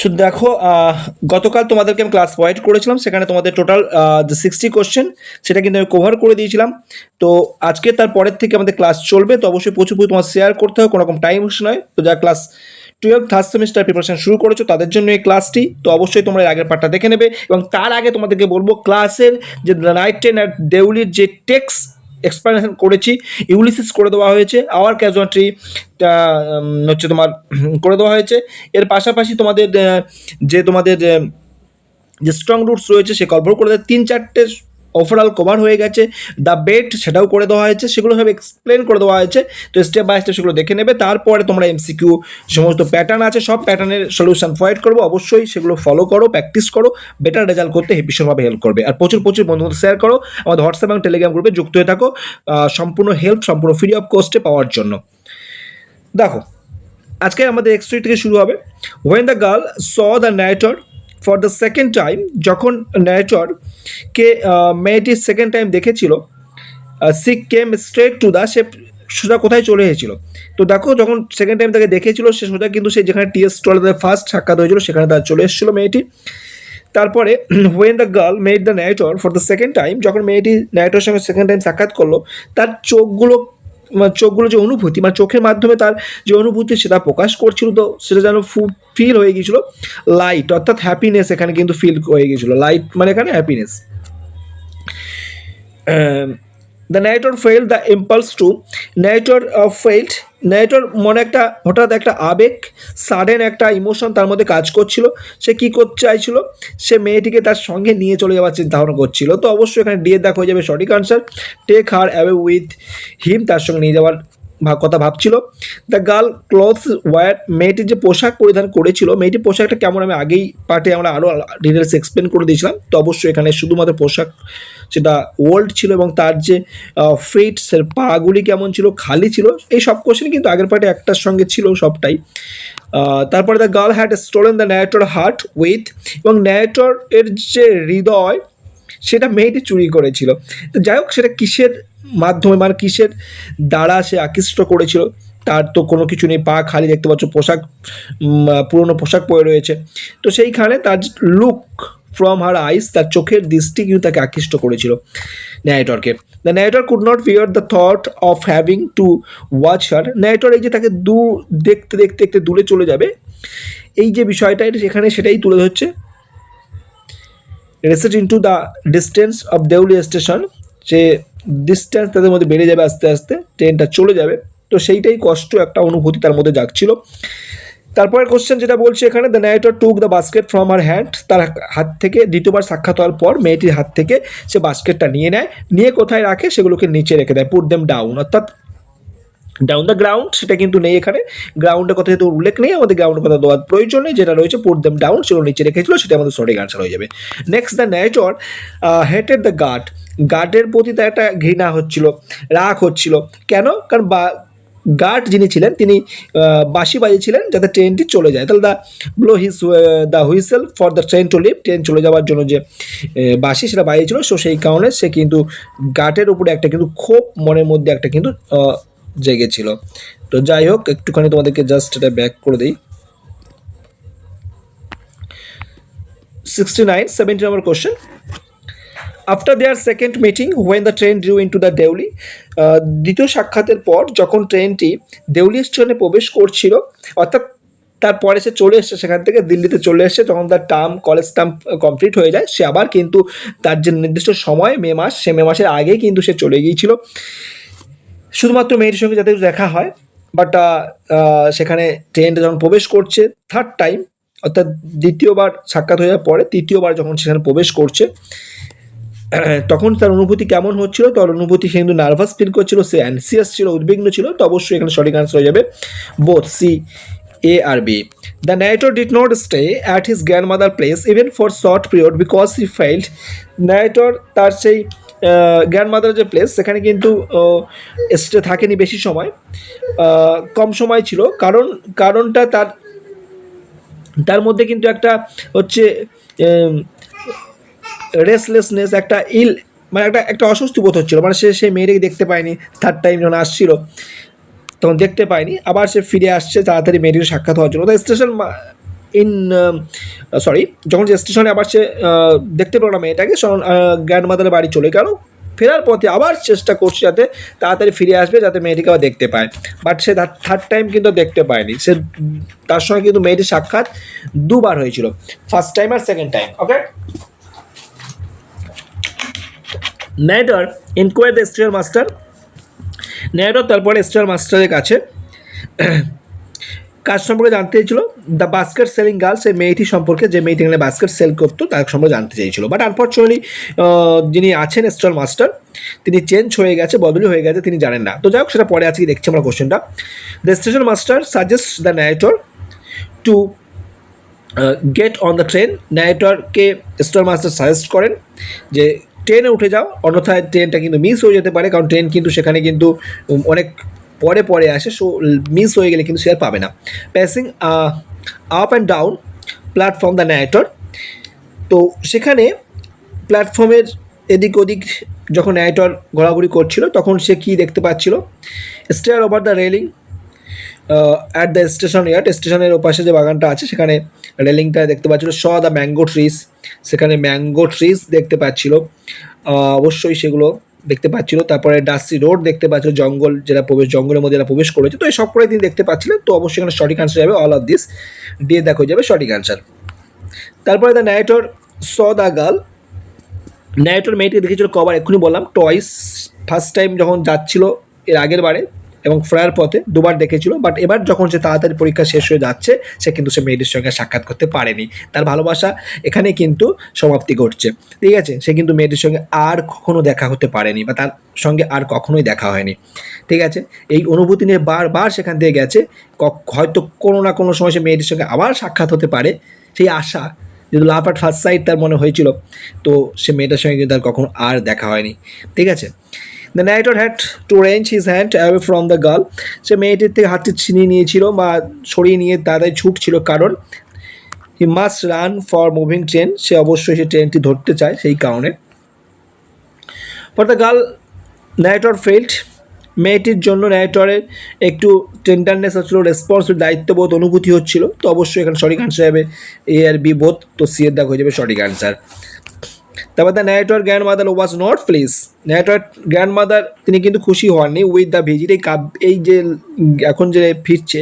So দেখো, গতকাল তোমাদেরকে আমি ক্লাস প্রোভাইড করেছিলাম, সেখানে তোমাদের টোটাল যে 60 কোশ্চেন সেটা কিন্তু আমি কভার করে দিয়েছিলাম। তো আজকে তার পরের থেকে আমাদের ক্লাস চলবে, তো অবশ্যই প্রচুর প্রচুর তোমার শেয়ার করতে হবে, কোনো রকম টাইম ওয়েস্ট নয়। তো যারা ক্লাস 12 থার্ড সেমিস্টার প্রিপারেশন শুরু করেছো তাদের জন্য এই ক্লাসটি, তো অবশ্যই তোমরা এর আগের পার্টটা দেখে নেবে। এবং তার আগে তোমাদেরকে বলবো, ক্লাসের যে নাইট ট্রেন আর দেউলির যে টেক্সট এক্সপ্লেনেশন করেছি, ইউলিসিস করে দেওয়া হয়েছে, আওয়ার ক্যাজুয়ালিটি হচ্ছে তোমার করে দেওয়া হয়েছে। এর পাশাপাশি তোমাদের যে তোমাদের যে স্ট্রং রুটস রয়েছে সে কভার করে দেয়, 3-4টে ওভারঅল কভার হয়ে গেছে। দ্য বেট সেটাও করে দেওয়া হয়েছে, সেগুলো সব এক্সপ্লেন করে দেওয়া হয়েছে। তো স্টেপ বাই স্টেপ সেগুলো দেখে নেবে। তারপরে তোমরা এমসিকিউ সমস্ত প্যাটার্ন আছে, সব প্যাটার্নের সলিউশন প্রোভাইড করবো, অবশ্যই সেগুলো ফলো করো, প্র্যাকটিস করো, বেটার রেজাল্ট করতে ভীষণভাবে হেল্প করবে। আর প্রচুর প্রচুর বন্ধুদের শেয়ার করো, আমাদের হোয়াটসঅ্যাপ এবং টেলিগ্রাম গ্রুপে যুক্ত হয়ে থাকো সম্পূর্ণ হেল্প সম্পূর্ণ ফ্রি অফ কস্টে পাওয়ার জন্য। দেখো, আজকে আমাদের এক্সট্রি থেকে শুরু হবে। When the girl saw the narrator for the second time, যখন ন্যারেটরকে মেয়েটি সেকেন্ড টাইম দেখেছিল, she came straight to the, সে সোজা কোথায় চলে এসেছিল। তো দেখো, যখন সেকেন্ড টাইম তাকে দেখেছিল সে সোজা কিন্তু সে যেখানে টিএস স্টলে তাদের ফার্স্ট সাক্ষাৎ হয়েছিল সেখানে তার চলে এসেছিল মেয়েটি। তারপরে when the girl made the narrator for the second time, যখন মেয়েটি ন্যারেটরের সঙ্গে সেকেন্ড টাইম সাক্ষাৎ করলো, তার চোখগুলো যে অনুভূতি, মানে চোখের মাধ্যমে তার যে অনুভূতি সেটা প্রকাশ করছিল, তো সেটা যেন ফিল হয়ে গিয়েছিল লাইট, অর্থাৎ হ্যাপিনেস এখানে কিন্তু ফিল হয়ে গিয়েছিল। লাইট মানে এখানে happiness. The narrator felt the impulse to, narrator মনে একটা হঠাৎ একটা আবেগ, সাডেন একটা ইমোশন তার মধ্যে কাজ করছিল। সে কী করতে চাইছিল, সে মেয়েটিকে তার সঙ্গে নিয়ে চলে যাওয়ার চিন্তা ভাবনা করছিল। তো অবশ্যই এখানে ডি এর দেখা হয়ে যাবে সঠিক answer. Take her away with him, তার সঙ্গে নিয়ে যাওয়ার কথা ভাবছিল। দ্য গার্ল ক্লথস ওয়্যার, মেয়েটির যে পোশাক পরিধান করেছিল, মেয়েটির পোশাকটা কেমন আমি আগেই পার্টে আমরা আরও ডিটেলস এক্সপ্লেন করে দিয়েছিলাম। তো অবশ্যই এখানে শুধুমাত্র পোশাক সেটা ওল্ড ছিল, এবং তার যে ফিট সে পাগুলি কেমন ছিল, খালি ছিল, এই সব কোশ্চেন কিন্তু আগের পার্টে একটার সঙ্গে ছিল সবটাই। তারপরে the girl had stolen the narrator heart with, এবং ন্যারেটর এর যে হৃদয় সেটা মেয়েটি চুরি করেছিল। তো যাই হোক, সেটা কিসের মাধ্যমে মানে কিসের দ্বারা সে আকৃষ্ট করেছিল, তার তো কোনো কিছু নেই, পা খালি দেখতে পাচ্ছ, পোশাক পুরনো পোশাক পরে রয়েছে। তো সেইখানে তার লুক ফ্রম হার আইস, তার চোখের দৃষ্টি কিন্তু তাকে আকৃষ্ট করেছিল ন্যারেটরকে। The narrator could not fear the thought of having to watch her, narrator এই যে তাকে দেখতে দেখতে দেখতে দূরে চলে যাবে, এই যে বিষয়টা এটা সেখানে সেটাই তুলে ধরছে। Receded into the distance of Deoli station, যে ডিস্টেন্স তাদের মধ্যে বেড়ে যাবে, আস্তে আস্তে ট্রেনটা চলে যাবে। তো সেইটাই কষ্ট একটা অনুভূতি তার মধ্যে জাগছিল। তারপরের কোশ্চেন যেটা বলছে এখানে, the narrator took the basket from her hand, তার হাত থেকে দ্বিতীয়বার সাক্ষাৎ হওয়ার পর মেয়েটির হাত থেকে সে বাস্কেটটা নিয়ে নেয়, নিয়ে কোথায় রাখে, সেগুলোকে নিচে রেখে দেয়, পুট দেম ডাউন, অর্থাৎ ডাউন দ্য গ্রাউন্ড সেটা কিন্তু নেই এখানে, গ্রাউন্ডের কথা যেহেতু উল্লেখ নেই, আমাদের গ্রাউন্ডের কথা দেওয়ার প্রয়োজন নেই, যেটা রয়েছে পুট দেম ডাউন সেগুলো নিচে রেখেছিল, সেটা আমাদের সঠিক আনসার হয়ে যাবে। Next, the narrator hated the গার্ডের প্রতি তার একটা ঘৃণা হচ্ছিল, রাগ হচ্ছিল। কেন? কারণ গার্ড যিনি ছিলেন তিনি বাঁশি বাজিয়েছিলেন যাতে ট্রেনটি চলে যায়। তাহলে the whistle for the train to leave, train চলে যাওয়ার জন্য যে বাঁশি সেটা বাজিয়েছিল, সো সেই কারণে সে কিন্তু গার্ডের উপরে একটা কিন্তু ক্ষোভ মনের মধ্যে একটা কিন্তু জেগেছিল। তো যাই হোক, একটুখানি তোমাদেরকে জাস্ট এটা ব্যাক করে দিই। 70 number question. After their second meeting when the train drew into the Deoli, দ্বিতীয় সাক্ষাতের পর যখন ট্রেনটি দেউলি স্টেশনে প্রবেশ করছিল, অর্থাৎ তারপরে সে চলে এসছে সেখান থেকে দিল্লিতে চলে এসছে, যখন তার কলেজ টার্ম কমপ্লিট হয়ে যায়, সে আবার কিন্তু তার যে নির্দিষ্ট সময় মে মাস, সে মে মাসের আগেই কিন্তু সে চলে গিয়েছিল শুধুমাত্র মেয়েটির সঙ্গে যাতে দেখা হয়। বাট সেখানে ট্রেনটা যখন প্রবেশ করছে থার্ড টাইম, অর্থাৎ দ্বিতীয়বার সাক্ষাৎ হয়ে যাওয়ার পরে তৃতীয়বার যখন সেখানে প্রবেশ করছে, তখন তার অনুভূতি কেমন হচ্ছিল, তার অনুভূতি সে কিন্তু নার্ভাস ফিল করছিল, সে অ্যানসিয়াস ছিল, উদ্বিগ্ন ছিল। তো অবশ্যই এখানে সঠিক আনসার হয়ে যাবে বোথ সি, এ আর B. The narrator did not stay at his grandmother place even for short period because he felt, narrator তার সেই গ্র্যান্ডমাদার যে প্লেস সেখানে কিন্তু স্টে থাকেনি বেশি সময়, কম সময় ছিল। কারণটা তার মধ্যে কিন্তু একটা হচ্ছে রেসলেসনেস, একটা মানে একটা অস্বস্তি বোধ হচ্ছিল, মানে সে মেয়েটাকে দেখতে পায়নি, থার্ড টাইম যখন আসছিল তখন দেখতে পায়নি, আবার সে ফিরে আসছে তাড়াতাড়ি মেয়েটির সাক্ষাৎ হওয়ার জন্য। তো ইন সরি যখন যে স্টেশনে আবার সে দেখতে পেল না মেয়েটাকে, গ্র্যান্ডমাদারের বাড়ি চলে গেল। ফেরার পথে আবার চেষ্টা করছে যাতে তাড়াতাড়ি ফিরে আসবে, যাতে মেয়েটিকে আবার দেখতে পায়। বাট সে থার্ড টাইম কিন্তু দেখতে পায়নি। সে তার সঙ্গে কিন্তু মেয়েটির সাক্ষাৎ দুবার হয়েছিল, ফার্স্ট টাইম আর second time. Okay, narrator inquire the station master. Narrator তারপরে স্টেশন মাস্টারের কাছে কাজ সম্পর্কে জানতে চেয়েছিল। দ্য বাস্কেট সেলিং গার্ল, সেই মেয়েটি সম্পর্কে, যে মেয়েটি এখানে বাস্কেট সেল করতো তার সম্পর্কে জানতে চেয়েছিল। বাট আনফর্চুনেটলি যিনি আছেন স্টল মাস্টার, তিনি চেঞ্জ হয়ে গেছে, বদলি হয়ে গেছে, তিনি জানেন না। তো যাই হোক, সেটা পরে আজকে দেখছি আমরা কোশ্চেনটা। The station master suggest the narrator to get on the train. ন্যারেটরকে স্টল মাস্টার সাজেস্ট করেন যে ট্রেনে উঠে যাও, অন্যথায় ট্রেনটা কিন্তু মিস হয়ে যেতে পারে, কারণ ট্রেন কিন্তু সেখানে কিন্তু অনেক পরে আসে, সো মিস হয়ে গেলে কিন্তু সে আর পাবে না। Passing up and down platform the narrator. তো সেখানে প্ল্যাটফর্মের এদিক ওদিক যখন ন্যারেটর ঘোরাঘুরি করছিল, তখন সে কী দেখতে পাচ্ছিল? Stair over the railing at the station yard. স্টেশনের ওপাশে যে বাগানটা আছে সেখানে রেলিংটা দেখতে পাচ্ছিল। শ দ্য ম্যাঙ্গো ট্রিজ, সেখানে ম্যাঙ্গো ট্রিজ দেখতে পাচ্ছিল, অবশ্যই সেগুলো দেখতে পাচ্ছিল। তারপরে ডাস্টি রোড দেখতে পাচ্ছিল, জঙ্গল, জঙ্গলের মধ্যে যারা প্রবেশ করেছে, তো এই সব করে তিনি দেখতে পাচ্ছিলেন। তো অবশ্যই এখানে সঠিক আনসার যাবে অল অফ দিস, দিয়ে দেখো যাবে সঠিক আনসার। তারপরে the narrator saw the girl. Narrator মেয়েটি দেখেছিল কবার? এক্ষুনি বললাম, টয়েস। ফার্স্ট টাইম যখন যাচ্ছিল এর আগের বারে, এবং ফেরার পথে দুবার দেখেছিল। বাট এবার যখন সে তাড়াতাড়ি পরীক্ষা শেষ হয়ে যাচ্ছে, সে কিন্তু সে মেয়েটির সঙ্গে সাক্ষাৎ করতে পারেনি। তার ভালোবাসা এখানে কিন্তু সমাপ্তি ঘটছে, ঠিক আছে? সে কিন্তু মেয়েটির সঙ্গে আর কখনো দেখা হতে পারেনি, বা তার সঙ্গে আর কখনোই দেখা হয়নি, ঠিক আছে? এই অনুভূতি নিয়ে বারবার সেখান থেকে গেছে। হয়তো কোনো না কোনো সময় সে মেয়েটির সঙ্গে আবার সাক্ষাৎ হতে পারে, সেই আশা, যেহেতু লাভ অ্যাট ফার্স্ট সাইট তার মনে হয়েছিল, তো সে মেয়েটার সঙ্গে কিন্তু তার কখনো আর দেখা হয়নি, ঠিক আছে? The narrator had to wrench his hand away from the girl. সে মেয়েটির থেকে হাতটি ছিনিয়ে নিয়েছিল বা সরিয়ে নিয়ে তাড়াতাড়ি ছুটছিল, কারণ he must run for moving train. সে অবশ্যই সে ট্রেনটি ধরতে চায়, সেই কারণে। For the girl narrator felt. মেয়েটির জন্য ন্যারেটরের একটু টেন্ডারনেস হচ্ছিল, রেসপন্সিবল, দায়িত্ববোধ অনুভূতি হচ্ছিল। তো অবশ্যই এখানে সঠিক আনসার হবে এ আর বি বোধ, তো সি এর দাগ হয়ে যাবে সঠিক আনসার। তারপর the narrator grandmother was not please. Narrator grandmother, তিনি কিন্তু খুশি হননি উইথ দ্য ভিজিট। এই যে এখন যে ফিরছে,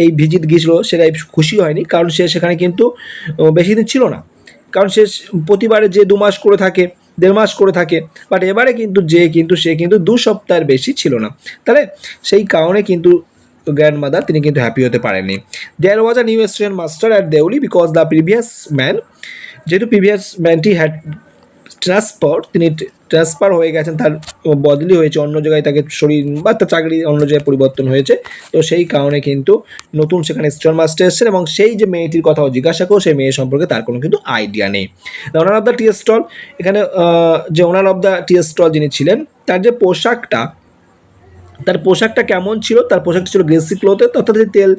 এই ভিজিট গিয়েছিল, সেটা খুশি হয়নি, কারণ সে সেখানে কিন্তু বেশি দিন ছিল না। কারণ সে প্রতিবারে যে 2 মাস করে থাকে, 1.5 মাস করে থাকে, বাট এবারে কিন্তু সে কিন্তু 2 সপ্তাহের বেশি ছিল না। তাহলে সেই কারণে কিন্তু গ্র্যান্ডমাদার তিনি কিন্তু হ্যাপি হতে পারেননি। There was a new station master at Deoli because the previous man, যেহেতু প্রিভিয়াস ম্যানটি হ্যাড তিনি ট্রান্সফার হয়ে গেছেন, তার বদলি হয়েছে অন্য জায়গায়, তাকে শরীর বা তার চাকরি অন্য জায়গায় পরিবর্তন হয়েছে। তো সেই কারণে কিন্তু নতুন সেখানে স্টেশন মাস্টার এসেছেন, এবং সেই যে মেয়েটির কথাও জিজ্ঞাসা করো, সেই মেয়ে সম্পর্কে তার কোনো কিন্তু আইডিয়া নেই। Owner of the tea stall, এখানে যে owner of the tea stall যিনি ছিলেন, তার যে পোশাকটা কেমন ছিল? তার পোশাকটা ছিল গ্রেসি ক্লোথে, অর্থাৎ যে তেল,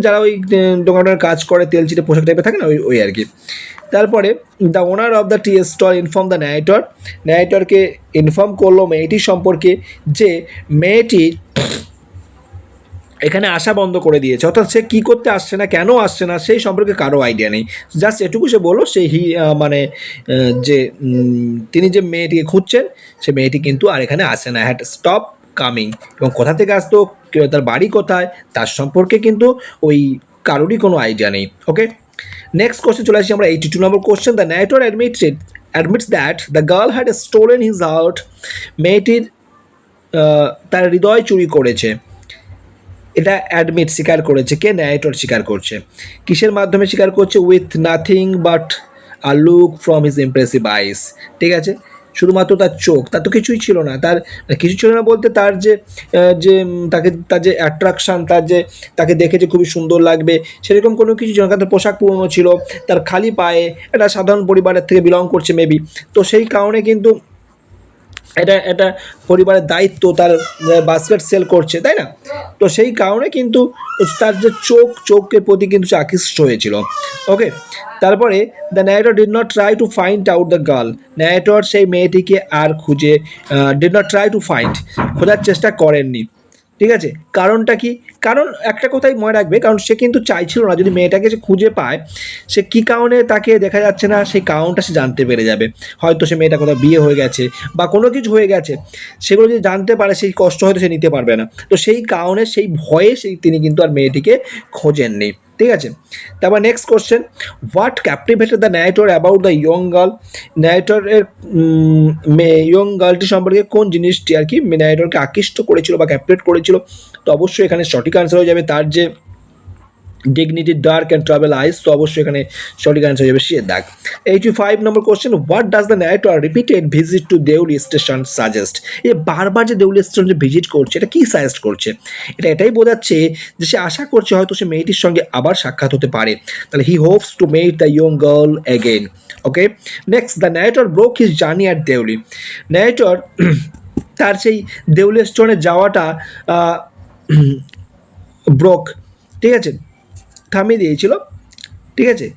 যারা ওই দোকানের কাজ করে তেল চিটে পোশাক টাইপের থাকে না, ওই আর কি। তারপরে the owner of the tea stall inform the ন্যারেটরকে ইনফর্ম করলো মেয়েটি সম্পর্কে, যে মেয়েটি এখানে আসা বন্ধ করে দিয়েছে, অর্থাৎ সে কী করতে আসছে না, কেন আসছে না, সেই সম্পর্কে কারো আইডিয়া নেই। জাস্ট এটুকু সে বললো, সেই যে তিনি যে মেয়েটিকে খুঁজছেন, সে মেয়েটি কিন্তু আর এখানে আসে না, হ্যাড স্টপ কামিং। এবং কোথা থেকে আসতো, তার বাড়ি কোথায়, তার সম্পর্কে কিন্তু ওই কারোরই কোনো আইডিয়া নেই। ওকে, নেক্সট কোশ্চেন চলে আসছি আমরা 82 নম্বর question. The narrator admits that the girl had stolen his heart. মেয়েটির তার হৃদয় চুরি করেছে, এটা অ্যাডমিট, স্বীকার করেছে। কে? ন্যারেটর স্বীকার করছে। কিসের মাধ্যমে স্বীকার করছে? With nothing but a look from his impressive eyes, ঠিক আছে? শুধুমাত্র তার চোখ, তার তো কিছুই ছিল না। তার কিছু ছিল না বলতে, তার তার যে অ্যাট্রাকশান, তাকে দেখে যে খুবই সুন্দর লাগবে, সেরকম কোনো কিছু ছিল না। তার পোশাক পুরনো ছিল, তার খালি পায়ে, একটা সাধারণ পরিবারের থেকে বিলং করছে মেবি, তো সেই কারণে কিন্তু এটা পরিবারের দায়িত্ব, তার বাস্কেট সেল করছে, তাই না? তো সেই কারণে কিন্তু তার যে চোখের প্রতি কিন্তু সে আকৃষ্ট হয়েছিল। ওকে, তারপরে the narrator did not try to find out the girl. Narrator সেই মেয়েটিকে আর খোঁজার চেষ্টা করেননি, ঠিক আছে? কারণটা কি? কারণ একটা কথাই মনে রাখবে, কারণ সে কিন্তু চাইছিল না যদি মেয়েটাকে সে খুঁজে পায়, সে কী কারণে তাকে দেখা যাচ্ছে না সেই কারণটা সে জানতে পেরে যাবে। হয়তো সে মেয়েটা কোথাও বিয়ে হয়ে গেছে বা কোনো কিছু হয়ে গেছে, সেগুলো যদি জানতে পারে সেই কষ্ট হয়তো সে নিতে পারবে না। তো সেই কারণে সেই ভয়ে তিনি কিন্তু আর মেয়েটিকে খোঁজেননি। ঠিক আছে, তারপর next question, what captivated the narrator about the young girl? ন্যারেটরের ইয়ং গার্লটি সম্পর্কে কোন জিনিসটি আর কি ন্যারেটরকে আকৃষ্ট করেছিল বা ক্যাপটিভেট করেছিল? তো অবশ্যই এখানে সঠিক আনসার হয়ে যাবে তার যে ডিগনিটি ডার্ক অ্যান্ড ট্রাভেল আইস। তো অবশ্যই এখানে সঠিক আনসার হয়ে যাবে সে দাগ। 85 নম্বর question, what does the narrator repeated visit to Deoli station suggest? এই বারবার যে দেউলি স্টেশন যে ভিজিট করছে এটা কি সাজেস্ট করছে? এটা এটাই বোঝাচ্ছে যে সে আশা করছে হয়তো সে মেয়েটির সঙ্গে আবার সাক্ষাৎ হতে পারে। তাহলে he hopes to met the young girl again. Okay, next, the narrator broke his journey at Deoli. ন্যারেটর তার সেই দেউলি স্টেশনে যাওয়াটা ব্রোক, ঠিক আছে, থামিয়ে দিয়েছিল। ঠিক আছে,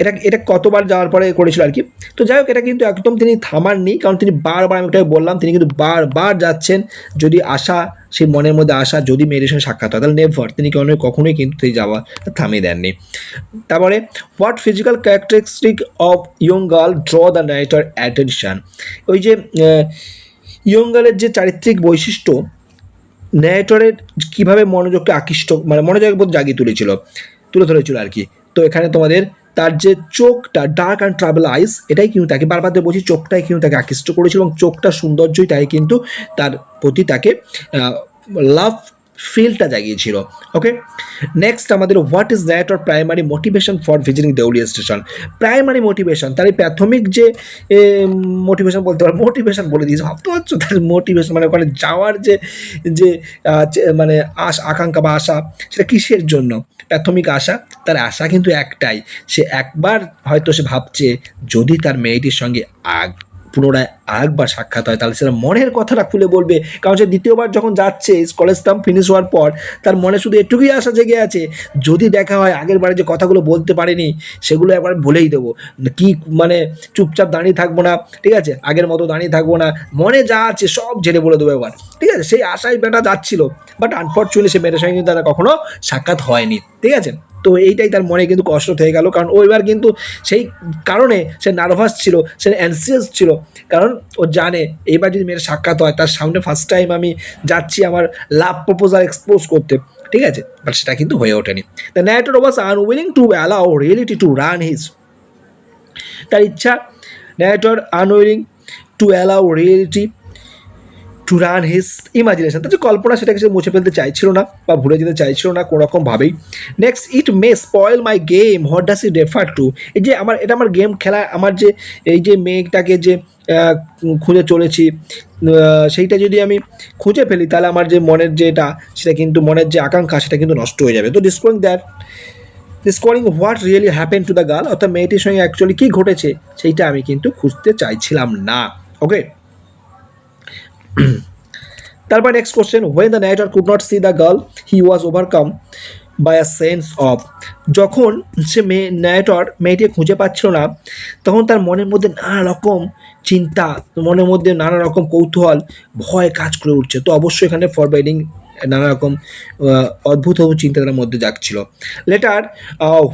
এটা এটা কতবার যাওয়ার পরে করেছিল আর কি। তো যাই হোক, এটা কিন্তু একদম তিনি থামাননি, কারণ তিনি বারবার, আমি ওটাই বললাম, তিনি কিন্তু বারবার যাচ্ছেন। যদি আশা, সেই মনের মধ্যে আশা, যদি মেয়ের সঙ্গে সাক্ষাৎ হয় তাহলে নেভার, তিনি কখনোই কিন্তু তিনি যাওয়া থামিয়ে দেননি। তারপরে, what physical characteristic of young girl draw the nighter attention? ওই যে ইয়ং গার্লের যে চারিত্রিক বৈশিষ্ট্য ন্যারেটরের কীভাবে মনোযোগকে আকৃষ্ট, মানে মনোযোগ বোধ জাগিয়ে তুলে ধরেছিল আর কি। তো এখানে তোমাদের তার যে চোখটা ডার্ক অ্যান্ড ট্রাভেল আইস, এটাই কিন্তু তাকে বারবার বলছি, চোখটাই কিন্তু তাকে আকৃষ্ট করেছিল এবং চোখটা সৌন্দর্যই তাই কিন্তু তার প্রতি তাকে লাভ ফিলটা জাগিয়েছিল। ওকে, নেক্সট আমাদের, what is that or primary motivation for visiting দেউলিয়া স্টেশন? প্রাইমারি মোটিভেশন, তার এই প্রাথমিক যে মোটিভেশন বলতে পারো, মোটিভেশন বলে দিয়েছে, ভাবতে পারছো তার মোটিভেশন মানে ওখানে যাওয়ার যে যে মানে আকাঙ্ক্ষা বা আশা, সেটা কিসের জন্য? প্রাথমিক আশা, তার আশা কিন্তু একটাই, সে একবার হয়তো সে ভাবছে যদি তার মেয়েটির সঙ্গে পুনরায় আরেকবার সাক্ষাৎ হয় তাহলে সেটা মনের কথাটা খুলে বলবে। কারণ সে দ্বিতীয়বার যখন যাচ্ছে কলেজ টার্ম ফিনিশ হওয়ার পর, তার মনে শুধু এটুকুই আশা জেগে আছে, যদি দেখা হয় আগের বারে যে কথাগুলো বলতে পারিনি সেগুলো একবার বলেই দেবো, কি মানে চুপচাপ দাঁড়িয়ে থাকবো না, ঠিক আছে, আগের মতো দাঁড়িয়ে থাকবো না, মনে যা আছে সব ঝেড়ে বলে দেবো এবার। ঠিক আছে, সেই আশায় বেটা যাচ্ছিল, বাট আনফর্চুনেটলি সে মেয়েটার সঙ্গে কিন্তু তারা কখনো সাক্ষাৎ হয়নি। ঠিক আছে, তো এইটাই তার মনে কিন্তু কষ্ট হয়ে গেল, কারণ ওইবার কিন্তু সেই কারণে সে নার্ভাস ছিল, সে অ্যানসিয়াস ছিল, কারণ ও জানে এইবার যদি মেয়ের সাক্ষাৎ হয় তার সামনে ফার্স্ট টাইম আমি যাচ্ছি আমার লাভ প্রপোজাল এক্সপোজ করতে। ঠিক আছে, বাট সেটা কিন্তু হয়ে ওঠেনি। The narrator was unwilling to allow reality to run his, তার ইচ্ছা, narrator unwilling to allow reality to run his imagination, তার যে কল্পনা সেটাকে সে মুছে ফেলতে চাইছিল না বা ভুলে যেতে চাইছিল না কোনো রকমভাবেই। Next, it May spoil my game, what does it refer to? এই যে এটা আমার গেম খেলা, আমার যে এই যে মেয়েটাকে যে খুঁজে চলেছি, সেইটা যদি আমি খুঁজে ফেলি তাহলে আমার যে মনের যে এটা, সেটা কিন্তু মনের যে আকাঙ্ক্ষা সেটা কিন্তু নষ্ট হয়ে যাবে। তো discovering what really happen to the girl, অর্থাৎ মেয়েটির সঙ্গে অ্যাকচুয়ালি কী ঘটেছে সেইটা আমি কিন্তু খুঁজতে চাইছিলাম না। ওকে, তারপর next question, when the narrator could not see the girl he was overcome by a sense of, যখন সে ন্যারেটর মেয়েটিকে খুঁজে পাচ্ছিল না তখন তার মনের মধ্যে নানা রকম চিন্তা, মনের মধ্যে নানা রকম কৌতূহল, ভয় কাজ করে উঠছে। তো অবশ্যই এখানে ফরবাইডিং নানা রকম অদ্ভুত চিন্তাধারার মধ্যে যাচ্ছিল। Later,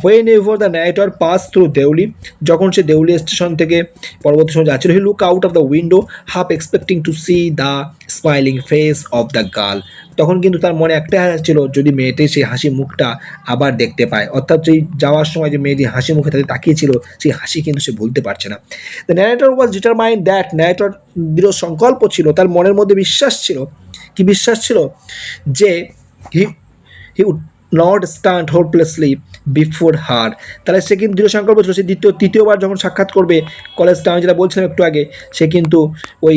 whenever the narrator pass through Deoli, যখন সে দেউলি স্টেশন থেকে পরবর্তী সময় যাচ্ছিল, he look out of the window half expecting to see the smiling face of the girl, তখন কিন্তু তার মনে একটাই হাসি ছিল যদি মেয়েটি সেই হাসি মুখটা আবার দেখতে পায়, অর্থাৎ সেই যাওয়ার সময় যে মেয়েটি হাসি মুখে তাকে তাকিয়েছিল সেই হাসি কিন্তু সে ভুলতে পারছে না। The narrator was determined that, narrator দৃঢ় সংকল্প ছিল, তার মনের মধ্যে বিশ্বাস ছিল, কি বিশ্বাস ছিল, যে he would not stand hopelessly before her, তাহলে সে কিন্তু দৃঢ় সংকল্প ছিল, সে তৃতীয়বার যখন সাক্ষাৎ করবে কলেজটা, আমি যেটা বলছিলাম একটু আগে, সে কিন্তু ওই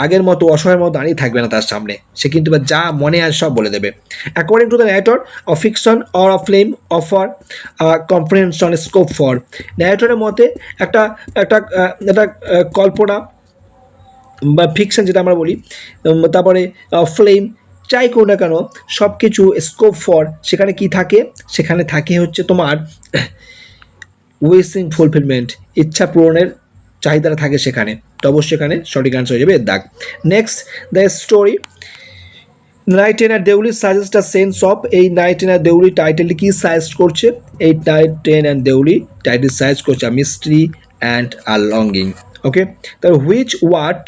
আগের মতো অসহায়ের মতো দাঁড়িয়ে থাকবে না তার সামনে, সে কিন্তু যা মনে আসে সব বলে দেবে। According to the narrator, a fiction or a film offer comprehension scope for, ন্যারেটরের মতে একটা একটা একটা কল্পনা বা ফিকশন যেটা আমরা বলি, তারপরে ফিল্ম, চাই করো না কেন সব কিছু স্কোপ ফর, সেখানে কি থাকে, সেখানে থাকে হচ্ছে তোমার উইশিং ফুলফিলমেন্ট, ইচ্ছা পূরণের চাহিদাটা থাকে সেখানে। তো অবশ্যই এখানে সঠিক আনসার হয়ে যাবে এর দাগ। Next, the story night train at Deoli suggest a sense of, এই নাইটেনার দেউলি টাইটেলটি কি সাজেস্ট করছে? এই নাইটেনার দেউলি টাইটেল সাজেস্ট করছে মিস্ট্রি অ্যান্ড আর লঙ্গিং। ওকে, তাহলে which word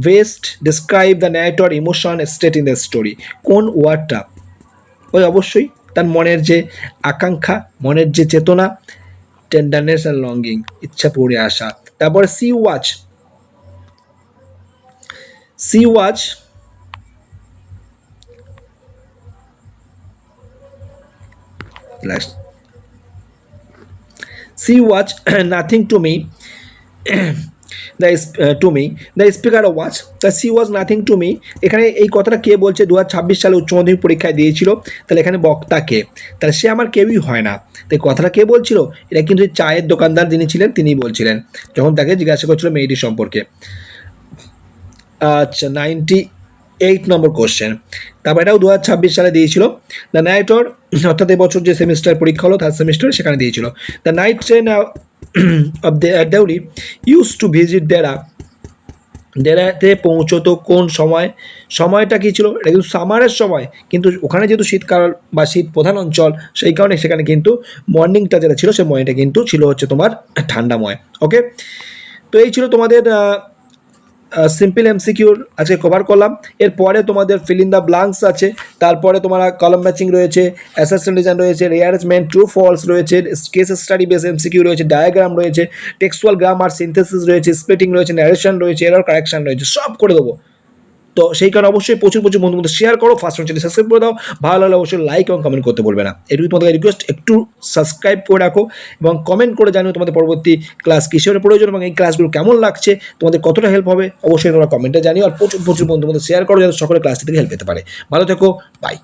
best describe the narrator emotion state in the story, কোন ওয়ার্ডটা ওই অবশ্যই তার মনের যে আকাঙ্ক্ষা, মনের যে চেতনা, টেন্ডারনেস অ্যান্ড লঙ্গিং, ইচ্ছা পড়ে আসা। তারপরে sea watch, sea watch sea watch nothing to me to me the speaker watch the sea was nothing to me. এখানে এই কথাটা কে বলছে? 2026 সালে উচ্চ মাধ্যমিক পরীক্ষায় দিয়েছিল, তাহলে এখানে বক্তা কে? তাহলে সে আমার কেউই হয় না। তাই কথাটা কে বলছিল? এটা কিন্তু চায়ের দোকানদার যিনি ছিলেন তিনিই বলছিলেন, যখন তাকে জিজ্ঞাসা করছিল মেয়েটি সম্পর্কে। আচ্ছা, 98 নম্বর কোশ্চেন। তারপর এটাও 2026 সালে দিয়েছিল। দ্য নাইটর, অর্থাৎ এবছর যে সেমিস্টার পরীক্ষা হলো থার্ড সেমিস্টার, সেখানে দিয়েছিল। The night train of Deoli use to visit Dehra, দেরাতে পৌঁছতো কোন সময়? সময়টা কী ছিল? এটা কিন্তু সামারের সময়, কিন্তু ওখানে যেহেতু শীতকাল বা শীত প্রধান অঞ্চল, সেই কারণে সেখানে কিন্তু মর্নিংটা যেটা ছিল সেই মর্নিংটা কিন্তু ছিল হচ্ছে তোমার ঠান্ডাময়। ওকে, তো এই ছিল তোমাদের সিম্পল এমসিকিউর আজকে কভার করলাম। এরপরে তোমাদের ফিল ইন দ্য ব্লাঙ্কস আছে, তারপরে তোমার কলম ম্যাচিং রয়েছে, অ্যাসাসমেন্ট ডিজাইন রয়েছে, রিঅ্যারেঞ্জমেন্ট, ট্রু ফলস রয়েছে, কেস স্টাডি বেস এমসিকিউ রয়েছে, ডায়াগ্রাম রয়েছে, টেক্সচুয়াল গ্রামার সিনথেসিস রয়েছে, স্প্লিটিং রয়েছে, ন্যারেশন রয়েছে, এরর কারেকশন রয়েছে, সব করে দেবো। তো সেই কারণে অবশ্যই প্রচুর প্রচুর বন্ধু বন্ধু শেয়ার করো, ফার্স্ট চ্যানেল সাবস্ক্রাইব করে দাও, ভালো লাগলে অবশ্যই লাইক এবং কমেন্ট করতে বলবে না। এটুকু তোমাদের রিকোয়েস্ট, একটু সাবস্ক্রাইব করে রাখো এবং কমেন্ট করে জানিও তোমাদের পরবর্তী ক্লাস কিসের প্রয়োজন এবং এই ক্লাসগুলো কেমন লাগছে, তোমাদের কতটা হেল্প হবে অবশ্যই তোমরা কমেন্টে জানিও। আর প্রচুর প্রচুর বন্ধু বন্ধু শেয়ার করো যাতে সকলে ক্লাসটি থেকে হেল্প পেতে পারে। ভালো থেকো, বাই।